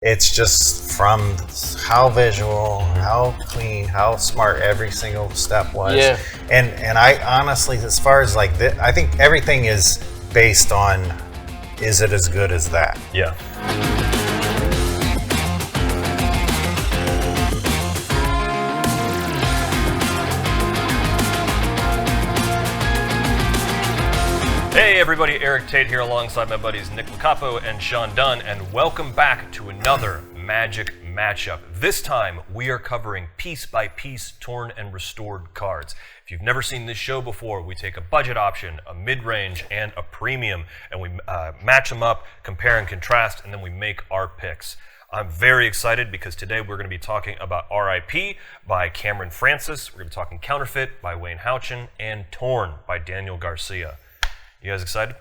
It's just from how visual, how clean, how smart every single step was. Yeah. And I honestly, as far as like this, I think everything is based on, is it as good as that? Yeah. Hey everybody, Eric Tate here alongside my buddies Nick Lacapo and Sean Dunn, and welcome back to another Magic Matchup. This time we are covering piece by piece torn and restored cards. If you've never seen this show before, we take a budget option, a mid-range, and a premium, and we match them up, compare and contrast, and then we make our picks. I'm very excited because today we're going to be talking about R.I.P. by Cameron Francis, we're going to be talking Counterfeit by Wayne Houchin, and Torn by Daniel Garcia. You guys excited?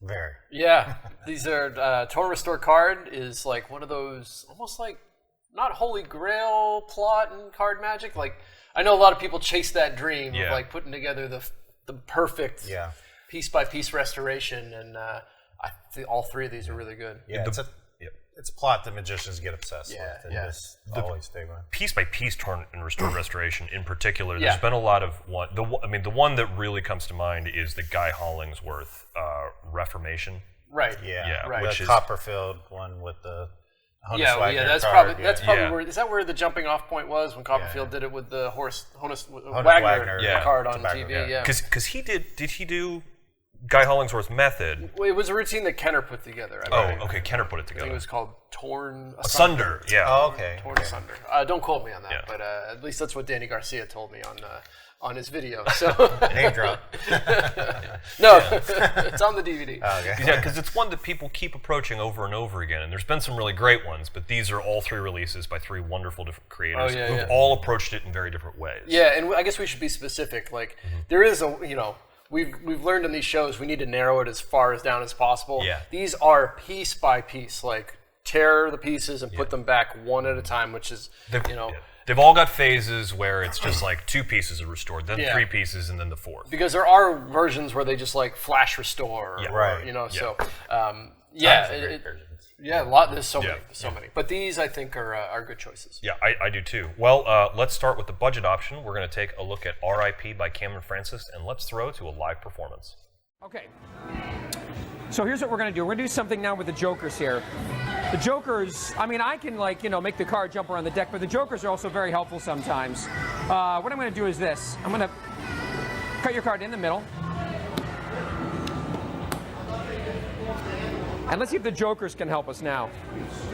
Very. Yeah, these are Torn Restore card is like one of those almost like not holy grail plot in card magic. Like I know a lot of people chase that dream of like putting together the perfect piece by piece restoration, and I think all three of these are really good. Yeah, it's a plot that magicians get obsessed with, and this always big one. Piece by piece torn and restored restoration in particular, there's been a lot of the one that really comes to mind is the Guy Hollingsworth Reformation. Right. Yeah. Right. The Copperfield one with the Honus That's card. probably where is that where the jumping off point was when Copperfield did it with the Honus Wagner card on TV. Yeah. Because he did he do Guy Hollingsworth's method? Well, it was a routine that Kenner put together. Okay, Kenner put it I together. think it was called Torn Asunder. Yeah. Oh, okay. Torn Asunder. Don't quote me on that, but at least that's what Danny Garcia told me on his video. So name drop. No, it's on the DVD. Oh, okay. Yeah, because it's one that people keep approaching over and over again, and there's been some really great ones, but these are all three releases by three wonderful different creators who've all approached it in very different ways. Yeah, and I guess we should be specific. Like there is We've learned in these shows we need to narrow it as far as down as possible. Yeah. These are piece by piece, like tear the pieces and put them back one at a time, which is They've all got phases where it's just like two pieces are restored, then three pieces, and then the fourth. Because there are versions where they just like flash restore, So a lot. There's so many. But these, I think, are good choices. Yeah, I do too. Well, let's start with the budget option. We're going to take a look at R.I.P. by Cameron Francis, and let's throw to a live performance. Okay. So here's what we're going to do. We're going to do something now with the jokers here. The jokers, I mean, I can make the card jump around the deck, but the jokers are also very helpful sometimes. What I'm going to do is this. I'm going to cut your card in the middle. And let's see if the jokers can help us now.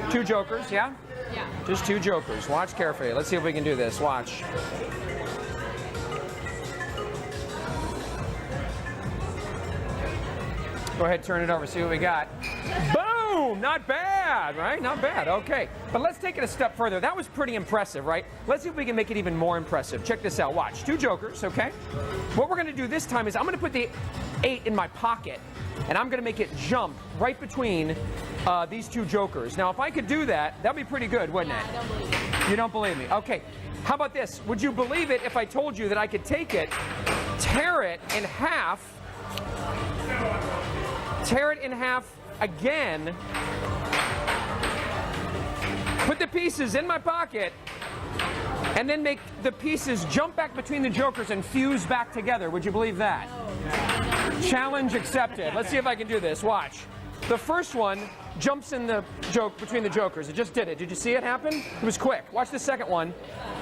Two jokers, yeah? Yeah. Just two jokers. Watch carefully. Let's see if we can do this. Watch. Go ahead, turn it over, see what we got. Boom! Not bad, right? Not bad, okay. But let's take it a step further. That was pretty impressive, right? Let's see if we can make it even more impressive. Check this out, watch. Two jokers, okay? What we're gonna do this time is I'm gonna put the 8 in my pocket, and I'm gonna make it jump right between these two jokers. Now, if I could do that, that'd be pretty good, wouldn't it? I don't believe it. You don't believe me? Okay. How about this? Would you believe it if I told you that I could take it, tear it in half again, put the pieces in my pocket, and then make the pieces jump back between the jokers and fuse back together? Would you believe that? Challenge accepted. Let's see if I can do this. Watch. The first one jumps in the between the jokers. It just did it. Did you see it happen? It was quick. Watch the second one.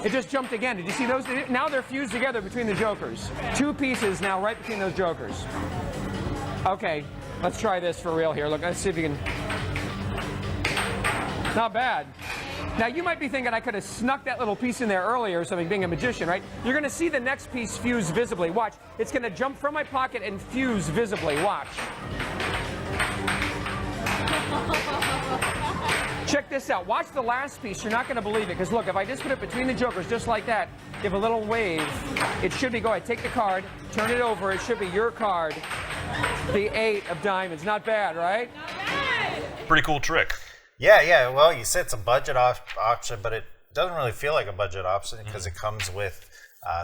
It just jumped again. Did you see those? Now they're fused together between the jokers. Two pieces now right between those jokers. Okay, let's try this for real here. Look, let's see if you can. Not bad. Now you might be thinking I could have snuck that little piece in there earlier or something, being a magician, right? You're going to see the next piece fuse visibly. Watch. It's going to jump from my pocket and fuse visibly. Watch. Check this out. Watch the last piece. You're not going to believe it, because look, if I just put it between the jokers just like that, give a little wave, it should be, go ahead, take the card, turn it over, it should be your card, the 8 of diamonds. Not bad, right? Not bad. Pretty cool trick. Yeah. Well, you said it's a budget option, but it doesn't really feel like a budget option because it comes with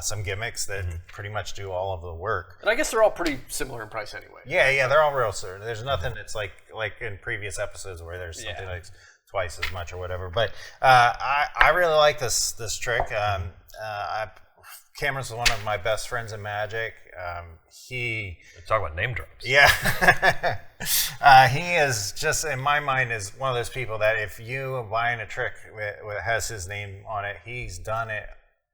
some gimmicks that pretty much do all of the work. And I guess they're all pretty similar in price anyway. Yeah, they're all real similar. There's nothing that's like in previous episodes where there's something like twice as much or whatever. But I really like this trick. Cameron's one of my best friends in Magic. Talk about name drops. Yeah. He is just, in my mind, is one of those people that if you are buying a trick that has his name on it, he's done it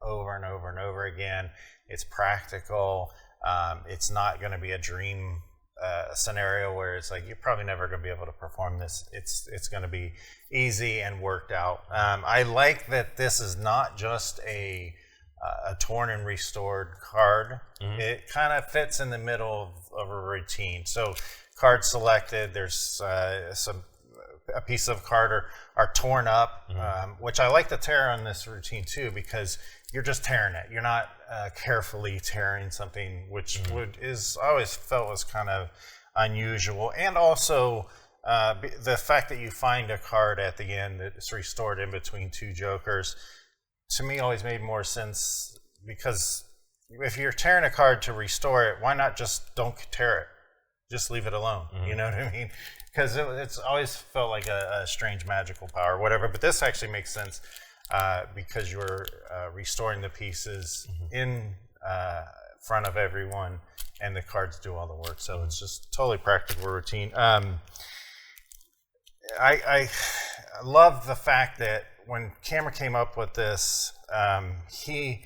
over and over and over again. It's practical. It's not going to be a dream scenario where it's like you're probably never going to be able to perform this. It's going to be easy and worked out. I like that this is not just a torn and restored card. It kind of fits in the middle of a routine. So card selected, there's a piece of card are torn up, which I like to tear on this routine too, because you're just tearing it. You're not carefully tearing something, which I always felt was kind of unusual. And also the fact that you find a card at the end that's restored in between two jokers, to me always made more sense, because if you're tearing a card to restore it, why not just don't tear it? Just leave it alone. You know what I mean? Because it's always felt like a strange magical power or whatever. But this actually makes sense because you're restoring the pieces in front of everyone, and the cards do all the work. So it's just totally practical routine. I love the fact that when Cameron came up with this, he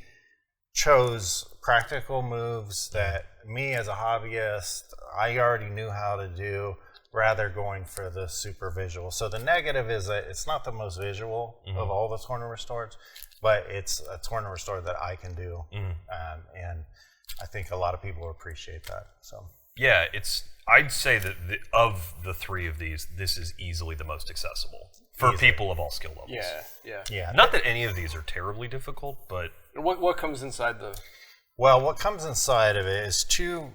chose practical moves that me as a hobbyist, I already knew how to do, rather going for the super visual. So the negative is that it's not the most visual of all the torn and restored, but it's a torn and restored that I can do. And I think a lot of people appreciate that. So yeah, I'd say that of the three of these, this is easily the most accessible for people of all skill levels. Yeah. Not that any of these are terribly difficult, but what comes inside the? Well, what comes inside of it is two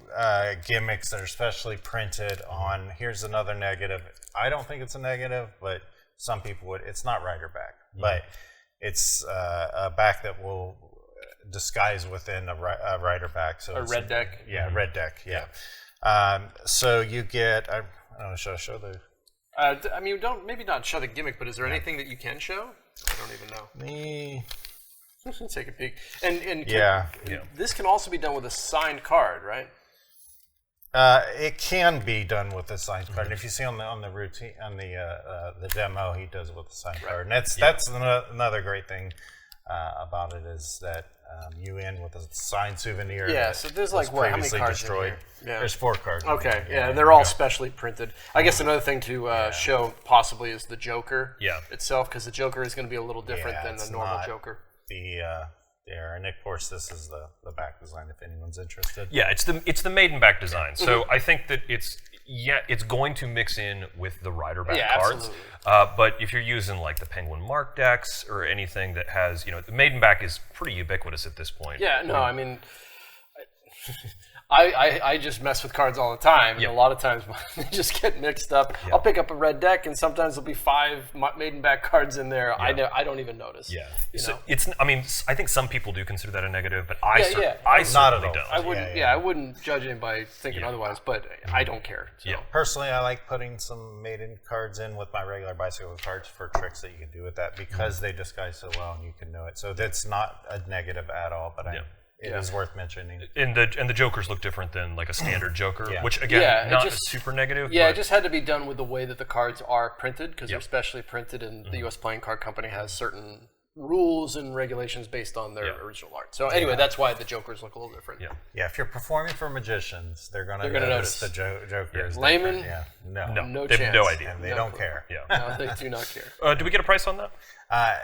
gimmicks that are specially printed on. Here's another negative. I don't think it's a negative, but some people would. It's not rider back, but it's a back that will disguise within a rider back. So a red deck. Yeah, red deck. Yeah. So you get. I don't know. Should I show the? I mean, maybe not show the gimmick, but is there anything that you can show? I don't even know. Take a peek. And this can also be done with a signed card, right? It can be done with a signed card. And if you see on the routine on the demo, he does it with a signed card. And that's another great thing about it, is that you end with a signed souvenir. Yeah. So there's like how many cards destroyed. in here? Yeah. There's 4 cards. Okay. Yeah, and they're all specially printed. I guess another thing to show possibly is the Joker itself, because the Joker is going to be a little different than the normal Joker. And of course this is the back design if anyone's interested. Yeah, it's the maiden back design. So I think that it's going to mix in with the rider back cards. But if you're using like the Penguin Mark decks or anything that has, the maiden back is pretty ubiquitous at this point. Yeah, no, I mean, I just mess with cards all the time, and a lot of times they just get mixed up. I'll pick up a red deck, and sometimes there'll be 5 maiden back cards in there. I don't even notice. Yeah, so I think some people do consider that a negative, but I not certainly at all. don't. I wouldn't. I wouldn't judge anybody thinking otherwise, but I don't care. So. Yeah. Personally, I like putting some maiden cards in with my regular bicycle cards for tricks that you can do with that, because they disguise so well and you can know it. So that's not a negative at all, but it is worth mentioning. And the Jokers look different than like a standard Joker, which again, not super negative. Yeah, it just had to be done with the way that the cards are printed, because they're specially printed, and the U.S. Playing Card Company has certain rules and regulations based on their original art. So anyway, that's why the Jokers look a little different. Yeah, if you're performing for magicians, they're going to notice the Jokers. Layman, no chance. They have no idea. And they don't care. No, they do not care. Do we get a price on that?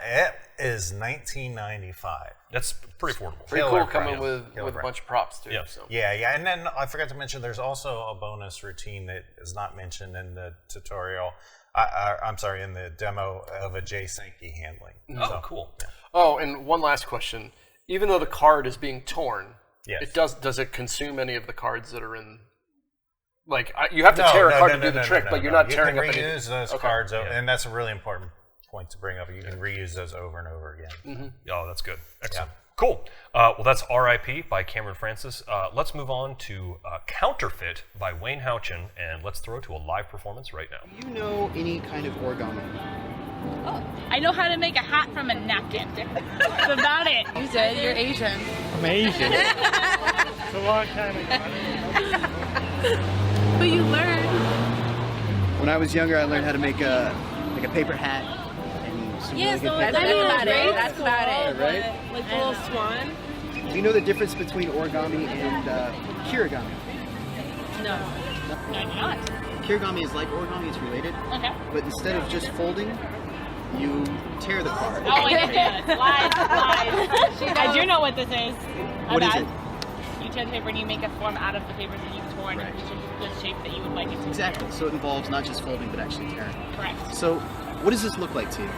It is $19.95. That's pretty affordable. Pretty cool, coming with a bunch of props too. Yeah. So. Yeah. And then I forgot to mention, there's also a bonus routine that is not mentioned in the tutorial. I'm sorry, in the demo of a J Sankey handling. Oh, cool. Yeah. Oh, and one last question. Even though the card is being torn, it does it consume any of the cards that are in? Like, you have to tear a card to do the trick, but you're not tearing up any. You can reuse those cards, and that's a really important point to bring up. You can reuse those over and over again. Oh, that's good. Excellent. Cool. Well, that's R.I.P. by Cameron Francis. Let's move on to Counterfeit by Wayne Houchin, and let's throw to a live performance right now. Do you know any kind of origami? Oh, I know how to make a hat from a napkin. That's about it. You did. You're Asian. I'm Asian. It's a long time ago. But you learned. When I was younger, I learned how to make a paper hat. And some really good paper That's about it. That's about it. Right? Like the little swan. Do you know the difference between origami and kirigami? No, I do not. Kirigami is like origami, it's related. Okay. But instead of just folding, you tear the card. Oh, I didn't do that. Lies. I do know what this is. What is it? You tear the paper and you make a form out of the paper that you've torn Right. into the shape that you would like it to. Exactly. So it involves not just folding, but actually tearing. Correct. So, what does this look like to you?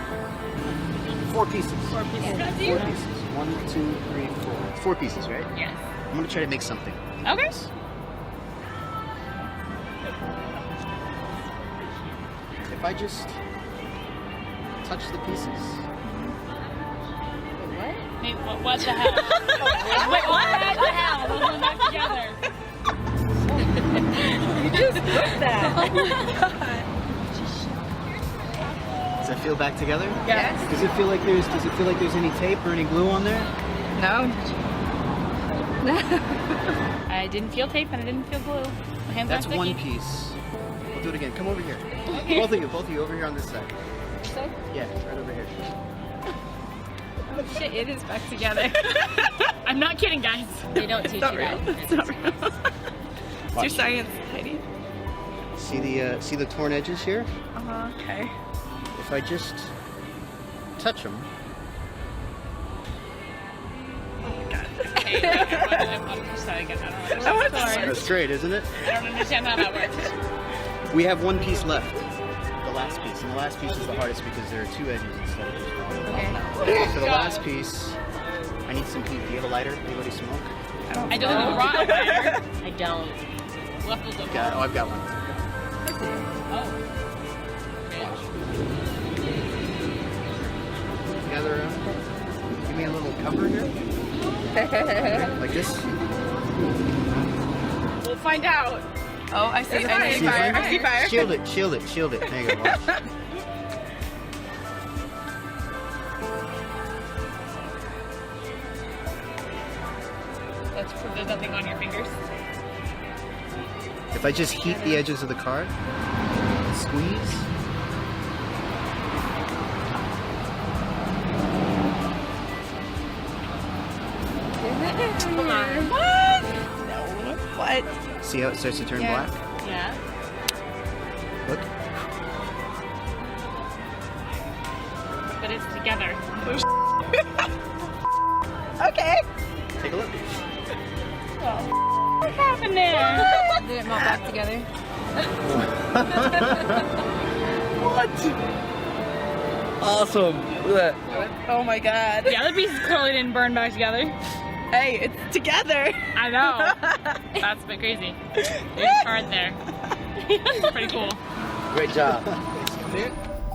4 pieces. 4 pieces. 4 pieces. 1, 2, 3, 4. 4 pieces, right? Yes. I'm gonna try to make something. Okay. If I just touch the pieces. Wait, what the hell? Wait, what the hell? Those are not together. You just put that. Does that feel back together? Yes. Does it feel like there's any tape or any glue on there? No. I didn't feel tape and I didn't feel glue. My hands That's aren't one sticky. piece. We'll do it again. Come over here. Both of you over here on this side. Yeah, right over here. Shit, it is back together. I'm not kidding, guys. They don't teach you that. It's not real. It's your science, Heidi. See the torn edges here? Okay. If I just touch them, that's great, isn't it? I don't understand how that works. We have one piece left, the last piece, and the last piece is the hardest because there are 2 edges instead of just one. Okay. For the last piece, I need some heat. Do you have a lighter? Anybody smoke? I don't have a rock lighter. I don't. Waffles of Oh, I've got one. Oh. Gather around. Give me a little cover here. Okay, like this. We'll find out. Oh, I see fire. See fire? I see fire. Shield it, shield it, shield it. There you go. Watch. Let's prove there's nothing on your fingers. If I just heat the edges of the card, squeeze. Come on. What? No. What? See how it starts to turn black? Yeah. Look. But it's together. Okay. Take a look. What happened there? Did it melt back together? Awesome. Look at that. Oh my god. The other pieces clearly didn't burn back together. Hey, it's together. I know. That's a bit crazy. There's a card there. Pretty cool. Great job.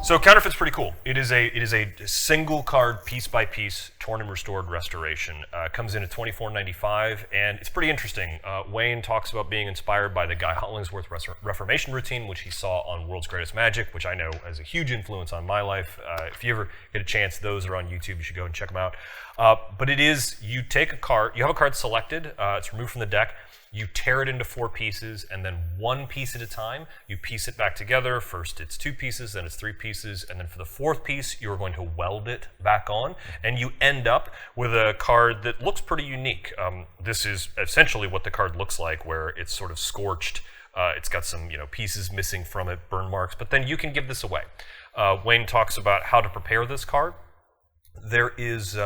So Counterfeit's pretty cool. It is a single card, piece by piece, torn and restored restoration. Comes in at $24.95, and it's pretty interesting. Wayne talks about being inspired by the Guy Hollingsworth Reformation routine, which he saw on World's Greatest Magic, which I know has a huge influence on my life. If you ever get a chance, those are on YouTube. You should go and check them out. But it is, you take a card, you have a card selected, it's removed from the deck, you tear it into 4 pieces, and then 1 piece at a time, you piece it back together. First it's 2 pieces, then it's 3 pieces, and then for the 4th piece, you're going to weld it back on, and you end up with a card that looks pretty unique. This is essentially what the card looks like, where it's sort of scorched. It's got some pieces missing from it, burn marks, but then you can give this away. Wayne talks about how to prepare this card. There is...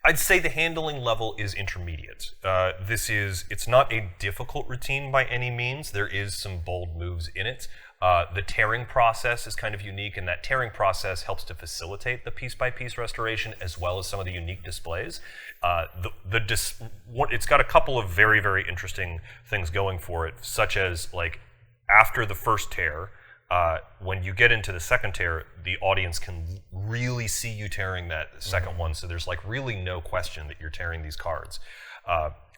I'd say the handling level is intermediate. It's not a difficult routine by any means. There is some bold moves in it. The tearing process is kind of unique, and that tearing process helps to facilitate the piece-by-piece restoration as well as some of the unique displays. It's got a couple of very, very interesting things going for it, such as like after the first tear, when you get into the second tear, the audience can really see you tearing that second one, so there's like really no question that you're tearing these cards.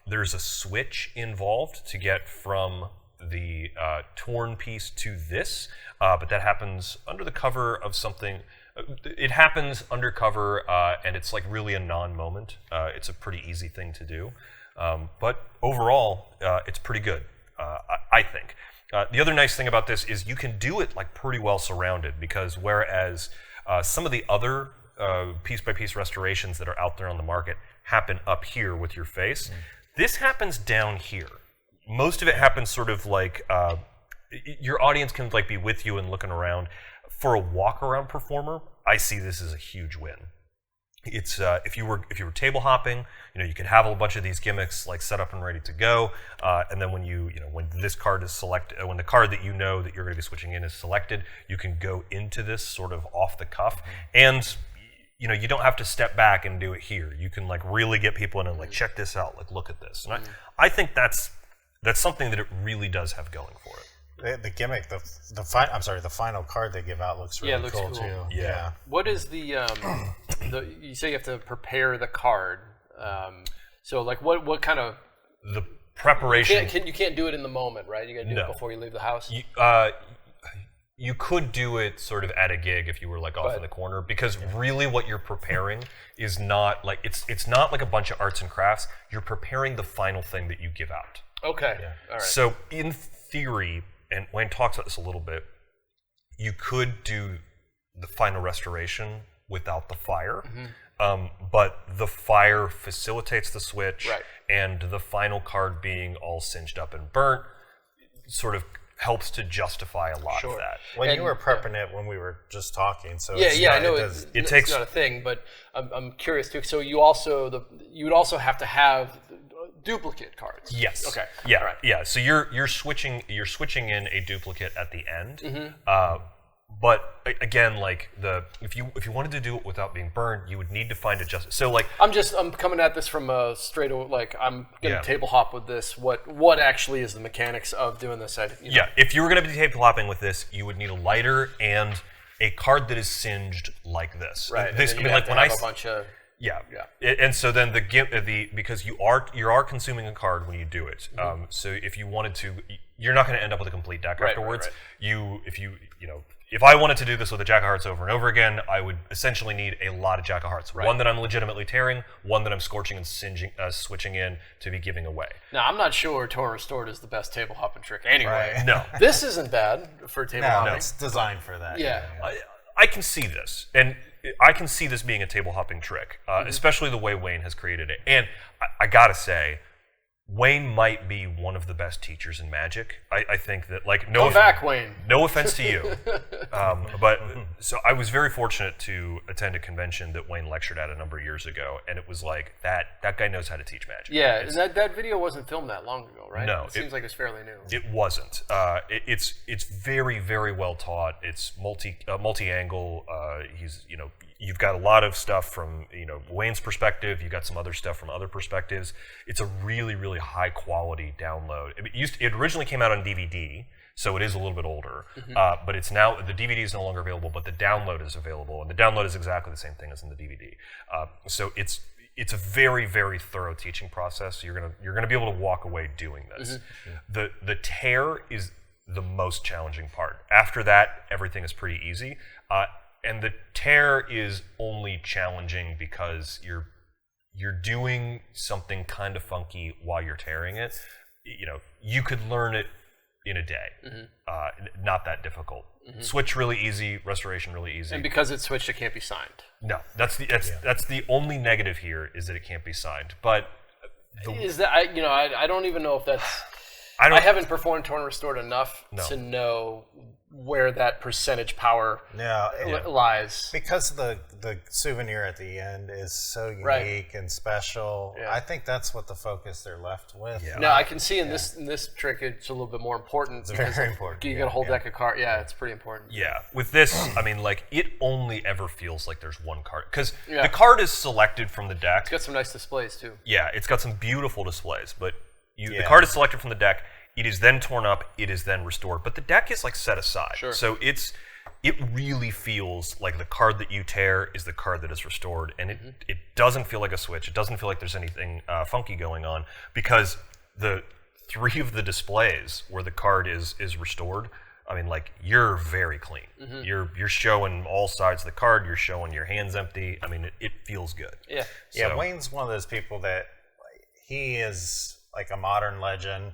There's a switch involved to get from the torn piece to this, but that happens under the cover of something. It happens undercover, and it's like really a non-moment. It's a pretty easy thing to do, but overall, it's pretty good, I think. The other nice thing about this is you can do it like pretty well surrounded, because whereas some of the other piece-by-piece restorations that are out there on the market happen up here with your face, this happens down here. Most of it happens sort of like your audience can like be with you and looking around. For a walk-around performer, I see this as a huge win. It's if you were table hopping, you could have a bunch of these gimmicks like set up and ready to go, and then when when this card is selected, when the card that that you're going to be switching in is selected, you can go into this sort of off the cuff, and you don't have to step back and do it here. You can like really get people in and like check this out, like look at this, and I think that's something that it really does have going for it. The gimmick, the final card they give out looks really cool too. Yeah. What is the you say you have to prepare the card. So like what kind of the preparation? You can't do it in the moment, right? You got to do it before you leave the house. You could do it sort of at a gig if you were like off in the corner, because really what you're preparing is not like it's not like a bunch of arts and crafts. You're preparing the final thing that you give out. Okay. Yeah. All right. So in theory, and Wayne talks about this a little bit, you could do the final restoration without the fire, but the fire facilitates the switch, and the final card being all singed up and burnt sort of helps to justify a lot of that. When you were prepping it when we were just talking, so I know it's not a thing, but I'm curious too. So you would also have to have duplicate cards. Yes. Okay. Yeah. Right. Yeah. So you're switching in a duplicate at the end. But again, like if you wanted to do it without being burned, you would need to find a justice. So like I'm coming at this from a straight like I'm gonna table hop with this. What actually is the mechanics of doing this? Yeah. If you were gonna be table hopping with this, you would need a lighter and a card that is singed like this. Right. This and then like when I a bunch of Yeah. And so then because you are consuming a card when you do it. So if you wanted to, you're not going to end up with a complete deck afterwards. If I wanted to do this with a Jack of Hearts over and over again, I would essentially need a lot of Jack of Hearts. One that I'm legitimately tearing, one that I'm scorching and switching in to be giving away. Now, I'm not sure Torn Restored is the best table hopping trick anyway. Right. No. This isn't bad for table hopping. No, it's designed for that. Yeah. I can see this. And I can see this being a table hopping trick, especially the way Wayne has created it. And I gotta say, Wayne might be one of the best teachers in Magic. I think that, like, Wayne. No offense to you, but so I was very fortunate to attend a convention that Wayne lectured at a number of years ago, and it was like that guy knows how to teach Magic. Yeah, and that video wasn't filmed that long ago, right? No, it seems like it's fairly new. It wasn't. It's very, very well taught. It's multi-angle. You've got a lot of stuff from Wayne's perspective. You've got some other stuff from other perspectives. It's a really, really high quality download. It originally came out on DVD, so it is a little bit older. But it's now the DVD is no longer available, but the download is available, and the download is exactly the same thing as in the DVD. So it's a very, very thorough teaching process. You're gonna be able to walk away doing this. The tear is the most challenging part. After that, everything is pretty easy. And the tear is only challenging because you're doing something kind of funky while you're tearing it. You could learn it in a day. Not that difficult. Switch really easy, restoration really easy. And because it's switched, it can't be signed. No, that's the only negative here is that it can't be signed. But is that I don't even know if that's. I haven't performed Torn Restored enough to know where that percentage power lies. Because the souvenir at the end is so unique and special. Yeah. I think that's what the focus they're left with. Yeah. Now I can see in this trick it's a little bit more important. It's very important. You got a whole deck of cards. Yeah, it's pretty important. Yeah. With this, I mean, like, it only ever feels like there's one card. Because the card is selected from the deck. It's got some nice displays too. Yeah, it's got some beautiful displays, but the card is selected from the deck. It is then torn up. It is then restored. But the deck is like set aside. Sure. So it really feels like the card that you tear is the card that is restored, and it doesn't feel like a switch. It doesn't feel like there's anything funky going on because the 3 of the displays where the card is restored, I mean, like, you're very clean. You're showing all sides of the card. You're showing your hands empty. I mean, it feels good. Yeah. Yeah, Wayne's one of those people that he is like a modern legend.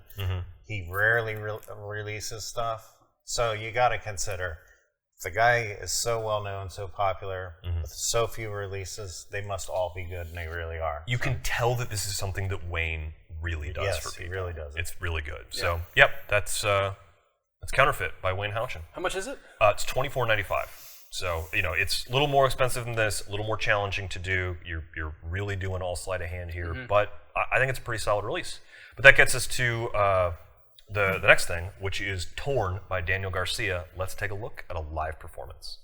He rarely releases stuff. So you got to consider, if the guy is so well known, so popular, with so few releases, they must all be good, and they really are. You can tell that this is something that Wayne really does for people. He really does. It's really good. Yeah. So, yep, that's Counterfeit by Wayne Houchin. How much is it? It's $24.95. So, you know, it's a little more expensive than this, a little more challenging to do. You're really doing all sleight of hand here, but I think it's a pretty solid release. But that gets us to the next thing, which is Torn by Daniel Garcia. Let's take a look at a live performance.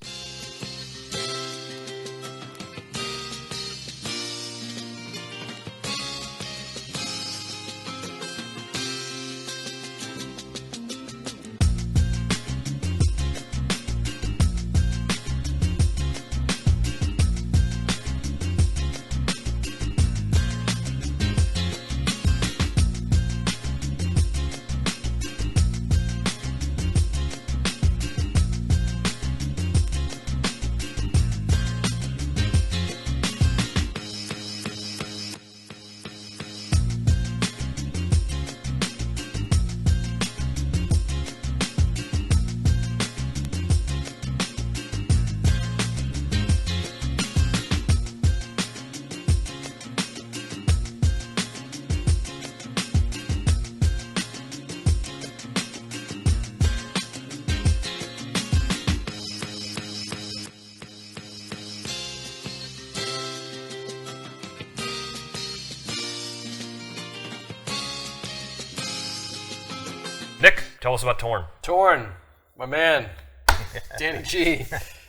Nick, tell us about Torn. Torn, my man, Danny G.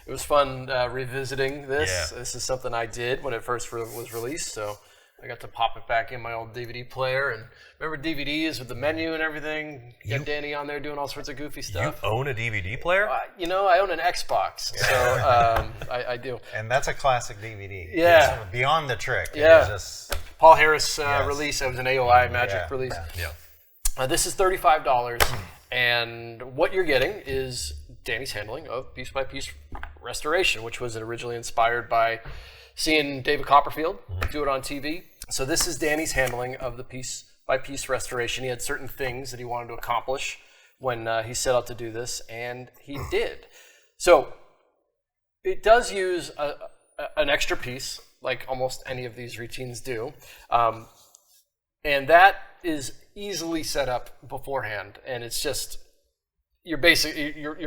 It was fun revisiting this. Yeah. This is something I did when it first was released, so I got to pop it back in my old DVD player. And remember DVDs with the menu and everything? Get Danny on there doing all sorts of goofy stuff. You own a DVD player? You know, I own an Xbox, so I do. And that's a classic DVD. Yeah. It's beyond the trick. Yeah. It just, Paul Harris release. It was an AOI Magic release. Yeah. This is $35, and what you're getting is Danny's handling of piece-by-piece restoration, which was originally inspired by seeing David Copperfield do it on TV. So this is Danny's handling of the piece-by-piece restoration. He had certain things that he wanted to accomplish when he set out to do this, and he did. So it does use an extra piece, like almost any of these routines do, and that is easily set up beforehand, and it's just you're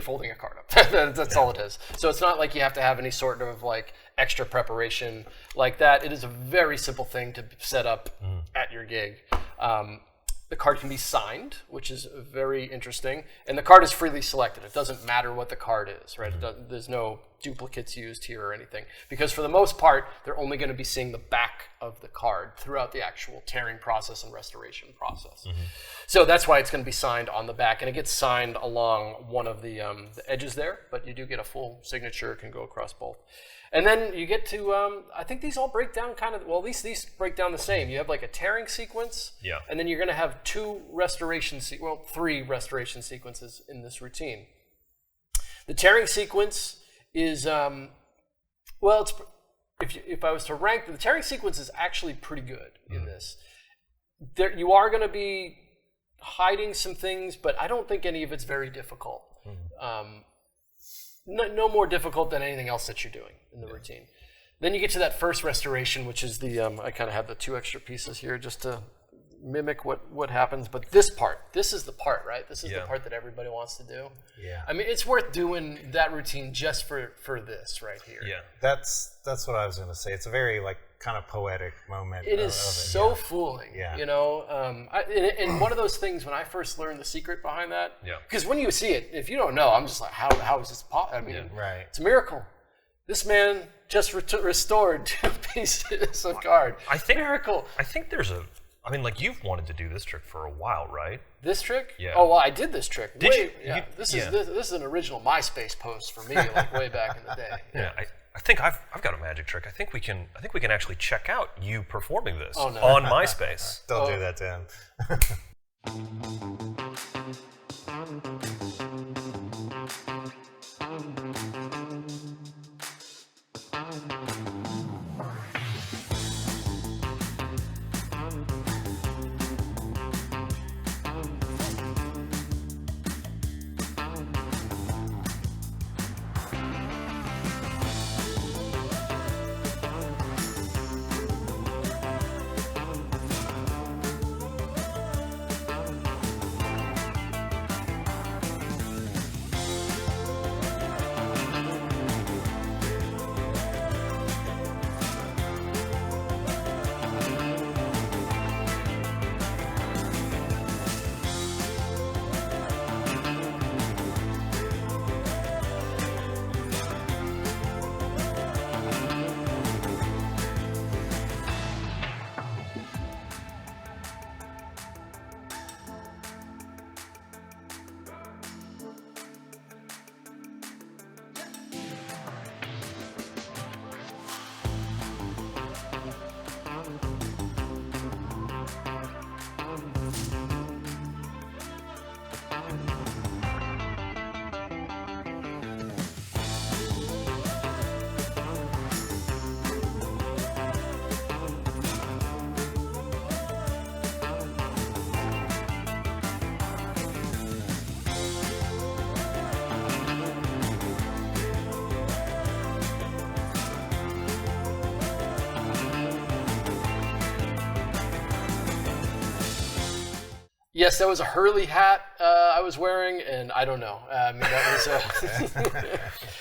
folding a card up. That's all it is. So it's not like you have to have any sort of like extra preparation like that. It is a very simple thing to set up at your gig. The card can be signed, which is very interesting, and the card is freely selected. It doesn't matter what the card is, right? There's no duplicates used here or anything, because for the most part, they're only going to be seeing the back of the card throughout the actual tearing process and restoration process. So that's why it's going to be signed on the back, and it gets signed along one of the edges there, but you do get a full signature. It can go across both. And then you get to, I think these all break down kind of, well, at least these break down the same. You have like a tearing sequence, and then you're going to have three restoration sequences in this routine. The tearing sequence is, well, if I was to rank, the tearing sequence is actually pretty good in this. You are going to be hiding some things, but I don't think any of it's very difficult. No more difficult than anything else that you're doing in the routine. Then you get to that first restoration, which is the, I kind of have the 2 extra pieces here just to mimic what happens. But this is the part, right? This is the part that everybody wants to do. Yeah. I mean, it's worth doing that routine just for this right here. Yeah. That's what I was going to say. It's a very like kind of poetic moment. It is so fooling. Yeah. You know, and one of those things when I first learned the secret behind that. Yeah. Because when you see it, if you don't know, I'm just like, how is this possible? I mean, it's a miracle. This man just restored 2 pieces of card. Miracle. I think there's I mean, like, you've wanted to do this trick for a while, right? This trick? Yeah. Oh, well, I did this trick. Did you? This is an original MySpace post for me, like way back in the day. Yeah. I think I've got a magic trick. I think we can actually check out you performing this on no. MySpace. Don't do that to him. Yes, that was a Hurley hat I was wearing, and I don't know. I mean, that was.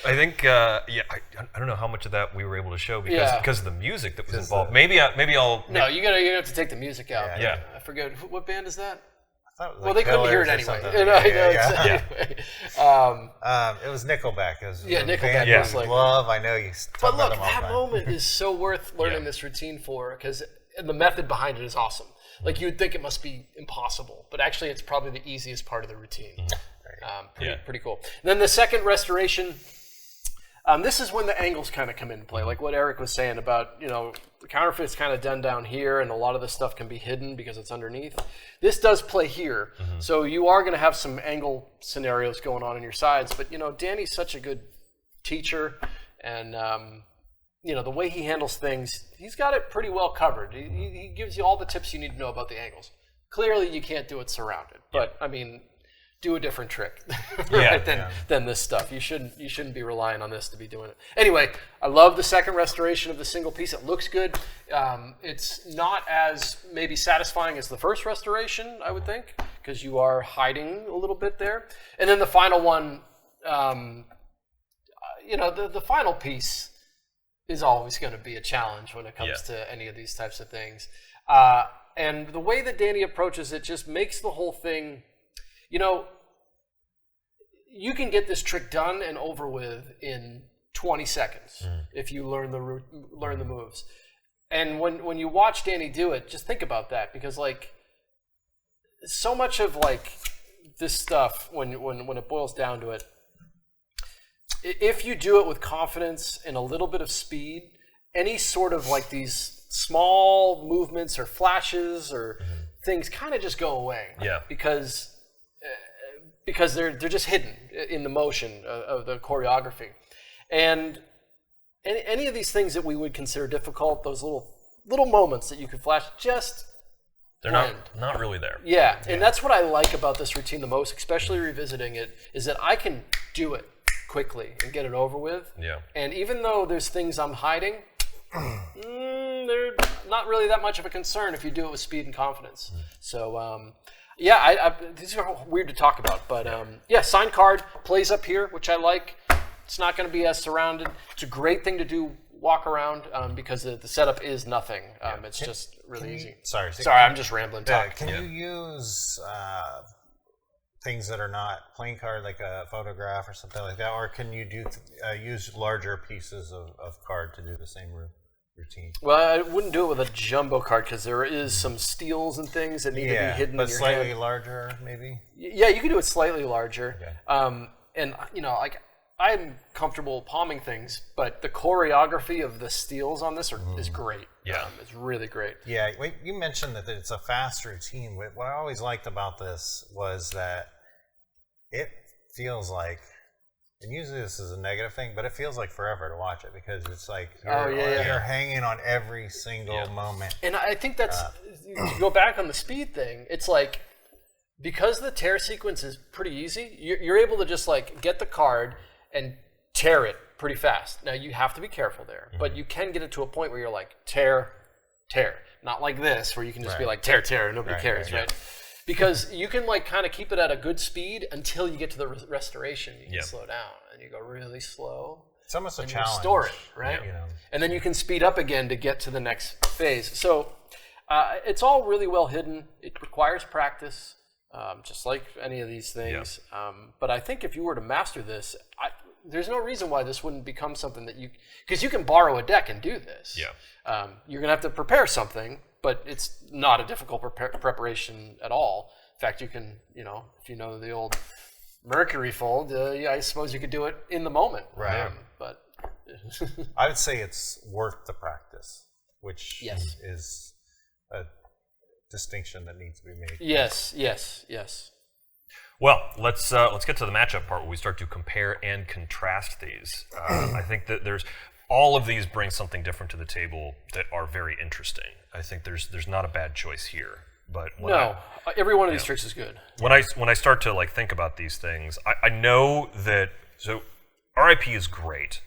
I think, I don't know how much of that we were able to show because of the music that was involved. Maybe I'll. No, you have to take the music out. Yeah. I forget what band is that. I thought it was Well, like they couldn't hear it Pillars or anyway. something. Anyway. It was Nickelback. It was Nickelback band was like. love. I know you. But look, about them all the that time. moment is so worth learning this routine for, because the method behind it is awesome. Like, you would think it must be impossible, but actually it's probably the easiest part of the routine. Pretty cool. And then the second restoration, this is when the angles kind of come into play, like what Eric was saying about, the counterfeit's kind of done down here, and a lot of the stuff can be hidden because it's underneath. This does play here, so you are going to have some angle scenarios going on in your sides, but, Danny's such a good teacher, and the way he handles things, he's got it pretty well covered. He gives you all the tips you need to know about the angles. Clearly, you can't do it surrounded, but I mean, do a different trick than this stuff. You shouldn't be relying on this to be doing it. Anyway, I love the second restoration of the single piece. It looks good. It's not as maybe satisfying as the first restoration, I would think, because you are hiding a little bit there. And then the final one, the final piece is always going to be a challenge when it comes to any of these types of things. And the way that Danny approaches it just makes the whole thing, you can get this trick done and over with in 20 seconds if you learn the moves. And when you watch Danny do it, just think about that, because so much of this stuff, when it boils down to it, if you do it with confidence and a little bit of speed, any sort of these small movements or flashes or things kind of just go away. Yeah. Because they're just hidden in the motion of the choreography. And any of these things that we would consider difficult, those little moments that you could flash, they're not really there. Yeah, and that's what I like about this routine the most, especially revisiting it, is that I can do it quickly and get it over with. Yeah. And even though there's things I'm hiding, they're not really that much of a concern if you do it with speed and confidence. So, these are weird to talk about, but sign card plays up here, which I like. It's not going to be as surrounded. It's a great thing to do walk around because the setup is nothing. It's just really easy. Sorry, I'm just rambling. Can you use things that are not playing card, like a photograph or something like that, or can you use larger pieces of card to do the same routine? Well, I wouldn't do it with a jumbo card because there is some steals and things that need to be hidden in your slightly hand. larger, maybe? Yeah, you can do it slightly larger. Okay. And, I'm comfortable palming things, but the choreography of the steals on this is great. Yeah. It's really great. Yeah, you mentioned that it's a fast routine. What I always liked about this was that it feels like, and usually this is a negative thing, but it feels like forever to watch it because it's like you're hanging on every single moment. And I think that's, to go back on the speed thing, it's like, because the tear sequence is pretty easy, you're able to just like get the card and tear it pretty fast. Now you have to be careful there, but you can get it to a point where you're like, tear, tear. Not like this, where you can just be like, tear, tear, and nobody cares, right? Because you can like kind of keep it at a good speed until you get to the restoration. You can slow down, and you go really slow. It's almost a and challenge. Restore it, right? Yeah. And then you can speed up again to get to the next phase. So it's all really well hidden. It requires practice, just like any of these things. But I think if you were to master this, there's no reason why this wouldn't become something that because you can borrow a deck and do this. Yeah. You're gonna have to prepare something, but it's not a difficult preparation at all. In fact, you can, if you know the old Mercury fold, I suppose you could do it in the moment. Right. But I would say it's worth the practice, which is a distinction that needs to be made. Yes. Well, let's get to the matchup part where we start to compare and contrast these. I think that all of these bring something different to the table that are very interesting. I think there's not a bad choice here. But every one of these tricks is good. When I start to like think about these things, I know that R.I.P. is great.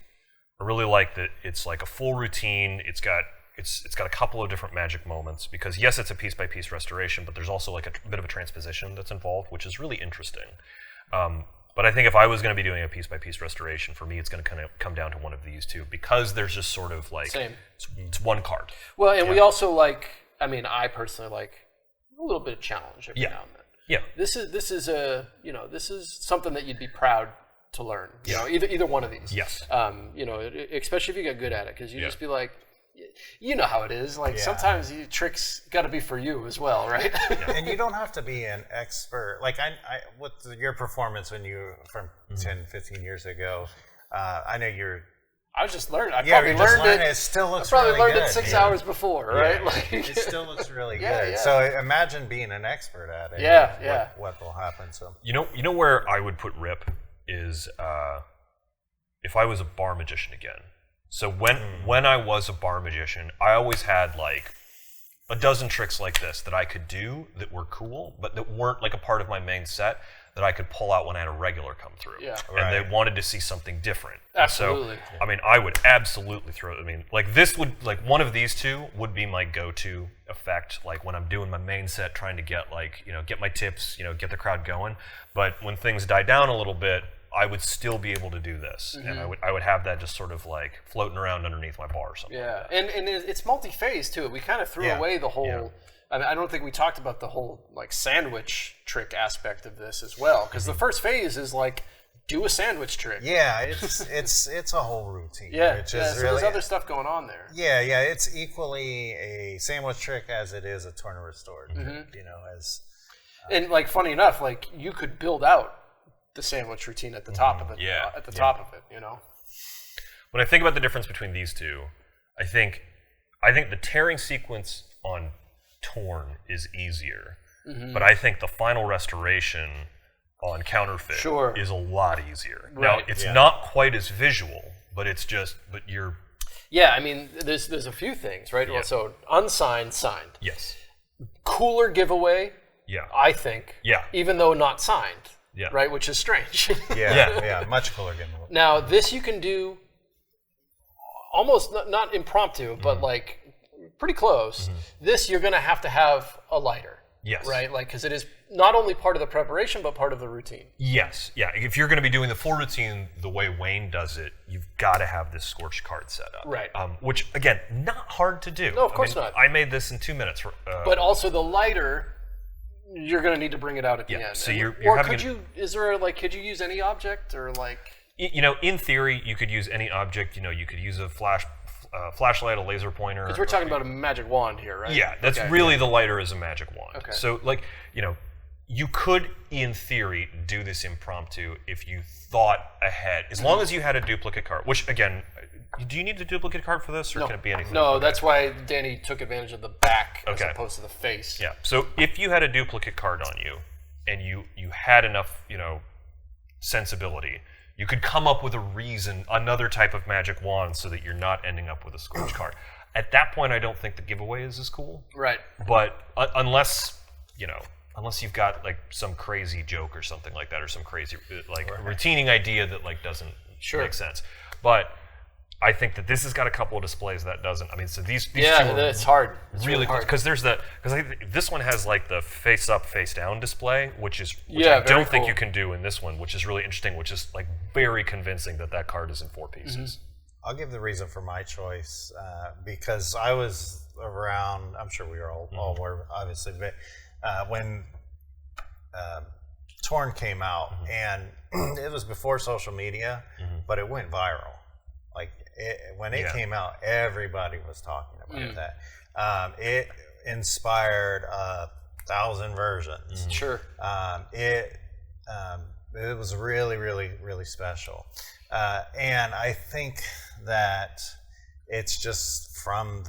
I really like that it's like a full routine. It's got a couple of different magic moments because yes, it's a piece by piece restoration, but there's also like a bit of a transposition that's involved, which is really interesting. But I think if I was going to be doing a piece by piece restoration, for me, it's going to kind of come down to one of these two because there's just sort of like it's one card. Well, and we also like. I mean, I personally like a little bit of challenge every now and then. Yeah. This is something that you'd be proud to learn. You know, either one of these. Yes. Especially if you get good at it, because you just be like, you know how it is. Like sometimes tricks got to be for you as well, right? And you don't have to be an expert. Like with your performance when you from 10, 15 years ago, I know you're. I was just learning. I probably learned it. It still looks I probably really learned good. it 6 hours before, right? Like, it still looks really good. So imagine being an expert at it. What will happen? So you know where I would put R.I.P. is if I was a bar magician again. So when I was a bar magician, I always had like a dozen tricks like this that I could do that were cool, but that weren't like a part of my main set that I could pull out when I had a regular come through. Yeah. And they wanted to see something different. Absolutely. So, I mean, I would absolutely like this would, like one of these two would be my go-to effect, like when I'm doing my main set, trying to get like, get my tips, get the crowd going. But when things die down a little bit, I would still be able to do this. And I would have that just sort of like floating around underneath my bar or something. Yeah, like and it's multi-phase too. We kind of threw away the whole... Yeah. I mean, I don't think we talked about the whole like sandwich trick aspect of this as well, because the first phase is like do a sandwich trick. Yeah, it's a whole routine. So there's other stuff going on there. Yeah, it's equally a sandwich trick as it is a torn and restored trick. And like funny enough, like you could build out the sandwich routine at the top of it. At the top of it, When I think about the difference between these two, I think the tearing sequence on Torn is easier, but I think the final restoration on Counterfeit is a lot easier. Now, it's not quite as visual, but you're... Yeah, I mean, there's a few things, right? Well, so unsigned, signed. Yes. Cooler giveaway, I think, even though not signed, right? Which is strange. Much cooler giveaway. Now, this you can do almost not impromptu, but like pretty close. This you're going to have a lighter. Yes. Right? Like, because it is not only part of the preparation, but part of the routine. Yes. Yeah. If you're going to be doing the full routine the way Wayne does it, you've got to have this scorched card set up. Right. Which, again, not hard to do. No, of course not. I made this in 2 minutes. But also the lighter, you're going to need to bring it out at the end. So you're could you use any object or like... in theory, you could use any object. You could use a flashlight, a laser pointer. Because we're talking about a magic wand here, right? Yeah, that's really the lighter is a magic wand. Okay. So, like, you could, in theory, do this impromptu if you thought ahead, as long as you had a duplicate card. Which, again, do you need a duplicate card for this, or can it be anything? No, that's why Danny took advantage of the back as opposed to the face. Yeah. So if you had a duplicate card on you, and you had enough, sensibility, you could come up with a reason, another type of magic wand, so that you're not ending up with a Scourge card. At that point, I don't think the giveaway is as cool. Right. But unless you've got like some crazy joke or something like that, or some crazy retaining idea that like doesn't make sense. But I think that this has got a couple of displays that doesn't. I mean, so these two it's hard. It's really hard because this one has like the face up, face down display, which I don't think you can do in this one, which is really interesting, which is like very convincing that card is in 4 pieces. I'll give the reason for my choice because I was around. I'm sure we were all were, obviously, but when Torn came out, and it was before social media, but it went viral. Like when it came out, everybody was talking about that. It inspired 1,000 versions. Sure. It was really, really, really special. And I think that it's just from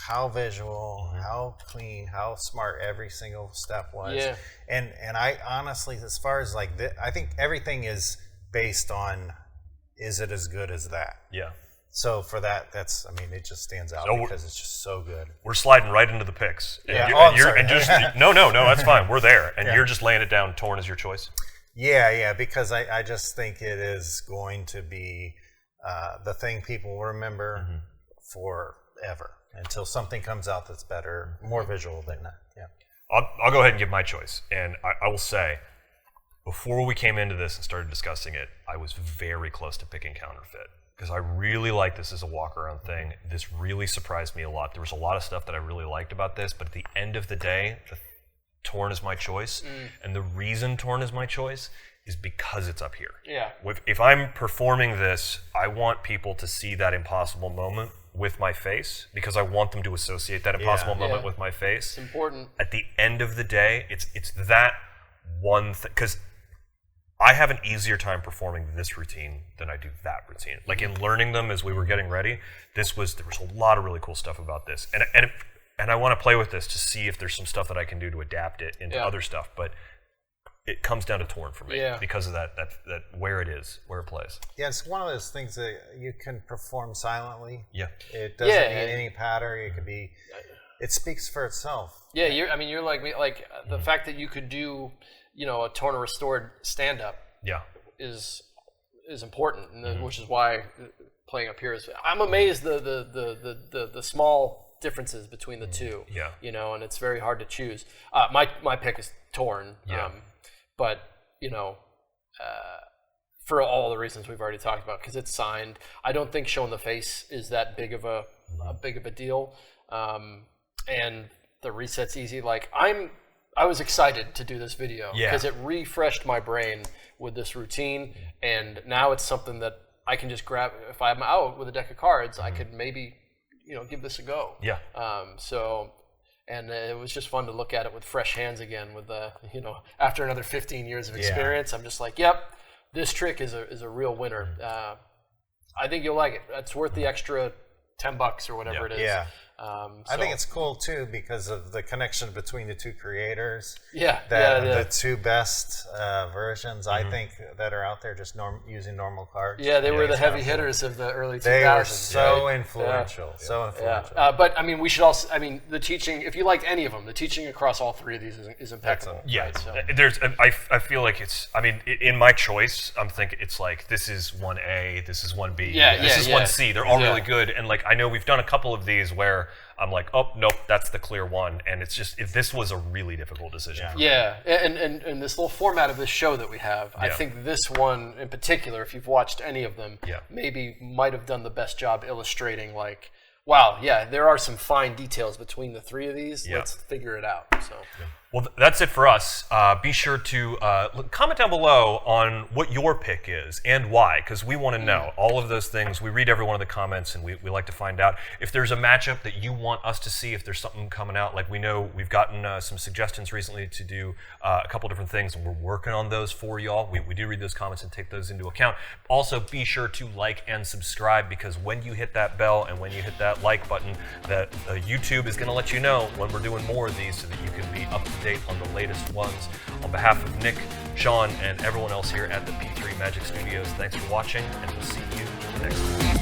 how visual, how clean, how smart every single step was. Yeah. And I honestly, as far as like I think everything is based on, is it as good as that? Yeah. So for that, it just stands out because it's just so good. We're sliding right into the picks. And no, that's fine. We're there. And you're just laying it down. Torn is your choice? Yeah, because I just think it is going to be the thing people will remember forever until something comes out that's better, more visual than that. Yeah. I'll go ahead and give my choice. And I will say, before we came into this and started discussing it, I was very close to picking Counterfeit because I really like this as a walk-around thing. This really surprised me a lot. There was a lot of stuff that I really liked about this, but at the end of the day, Torn is my choice. And the reason Torn is my choice is because it's up here. Yeah. If I'm performing this, I want people to see that impossible moment with my face because I want them to associate that impossible moment with my face. It's important. At the end of the day, it's that one thing, because I have an easier time performing this routine than I do that routine. Like in learning them as we were getting ready, there was a lot of really cool stuff about this, and I want to play with this to see if there's some stuff that I can do to adapt it into other stuff. But it comes down to Torn for me because of that where it is, where it plays. Yeah, it's one of those things that you can perform silently. Yeah, it doesn't need any pattern. It could be. It speaks for itself. Yeah, you're like me. Like the fact that you could do, a Torn or Restored stand-up. Yeah, is important, and which is why playing up here is. I'm amazed the small differences between the two. Yeah, and it's very hard to choose. My pick is Torn. Yeah. But for all the reasons we've already talked about, because it's signed, I don't think showing the face is that big of a deal, and the reset's easy. Like I was excited to do this video because it refreshed my brain with this routine, and now it's something that I can just grab. If I'm out with a deck of cards, I could maybe give this a go. Yeah. And it was just fun to look at it with fresh hands again. With after another 15 years of experience, I'm just like, yep, this trick is a real winner. I think you'll like it. It's worth the extra $10 or whatever it is. Yeah. I think it's cool too because of the connection between the two creators. The two best versions I think that are out there just using normal cards. Yeah, they were the heavy hitters of the early 2000s. They were so influential, so influential. But I mean, we should also. I mean, the teaching. If you liked any of them, the teaching across all three of these is impeccable. Yeah, right? So. I feel like it's. I mean, in my choice, I'm thinking it's like this is 1A, this is 1B, this is 1C. They're all really good, and like I know we've done a couple of these where I'm like, oh nope, that's the clear one, and it's just if this was a really difficult decision. For me. And this little format of this show that we have, I think this one in particular, if you've watched any of them, maybe might have done the best job illustrating like Wow, yeah, there are some fine details between the three of these. Yeah. Let's figure it out. So. Well, that's it for us. Be sure to comment down below on what your pick is and why, because we want to know all of those things. We read every one of the comments, and we like to find out if there's a matchup that you want us to see, if there's something coming out. Like, we know we've gotten some suggestions recently to do a couple different things, and we're working on those for y'all. We do read those comments and take those into account. Also, be sure to like and subscribe, because when you hit that bell and when you hit that like button, that YouTube is going to let you know when we're doing more of these, so that you can be up to date on the latest ones. On behalf of Nick, Sean, and everyone else here at the P3 Magic Studios, thanks for watching, and we'll see you next time.